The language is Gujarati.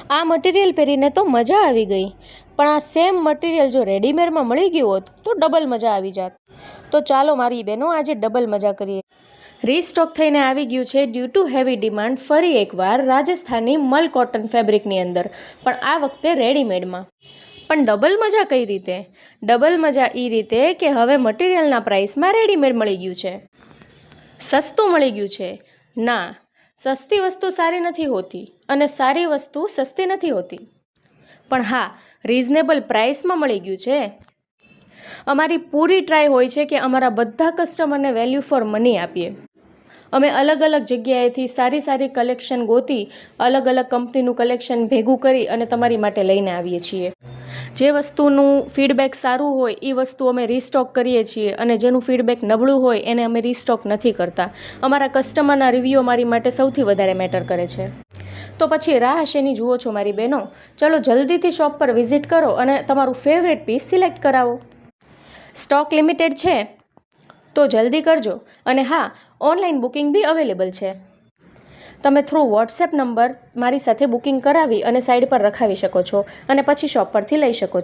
આ મટીરિયલ પહેરીને તો મજા આવી ગઈ, પણ આ સેમ મટીરિયલ જો રેડીમેડમાં મળી ગયું હોત તો ડબલ મજા આવી જાત. તો ચાલો મારી બહેનો આજે ડબલ મજા કરીએ. રીસ્ટોક થઈને આવી ગયું છે ડ્યુ ટુ હેવી ડિમાન્ડ ફરી એકવાર રાજસ્થાની મલ કોટન ફેબ્રિકની અંદર, પણ આ વખતે રેડીમેડમાં. પણ ડબલ મજા કઈ રીતે? ડબલ મજા એ રીતે કે હવે મટીરિયલના પ્રાઇસમાં રેડીમેડ મળી ગયું છે, સસ્તું મળી ગયું છે. ના, સસ્તી વસ્તુ સારી નથી હોતી અને સારી વસ્તુ સસ્તી નથી હોતી, પણ હા, રિઝનેબલ પ્રાઇસમાં મળી ગયું છે. અમારી પૂરી ટ્રાય હોય છે કે અમારા બધા કસ્ટમરને વેલ્યુ ફોર મની આપીએ. અમે અલગ અલગ જગ્યાએથી સારી સારી કલેક્શન ગોતી, અલગ અલગ કંપનીનું કલેક્શન ભેગું કરી અને તમારી માટે લઈને આવીએ છીએ. જે વસ્તુનું ફીડબેક સારું હોય એ વસ્તુ અમે રીસ્ટોક કરીએ છીએ અને જેનું ફીડબેક નબળું હોય એને અમે રીસ્ટોક નથી કરતા. અમારા કસ્ટમરના રિવ્યૂ અમારી માટે સૌથી વધારે મેટર કરે છે. તો પછી રાહ શેની જુઓ છો મારી બહેનો? ચલો જલ્દીથી શોપ પર વિઝિટ કરો અને તમારું ફેવરેટ પીસ સિલેક્ટ કરાવો. સ્ટોક લિમિટેડ છે તો જલ્દી કરજો. અને હા, ઓનલાઈન બુકિંગ બી અવેલેબલ છે. તમે થ્રુ વોટ્સએપ નંબર મારી સાથે બુકિંગ કરાવી અને સાઈડ પર રખાવી શકો છો અને પછી શોપ પરથી લઈ શકો છો.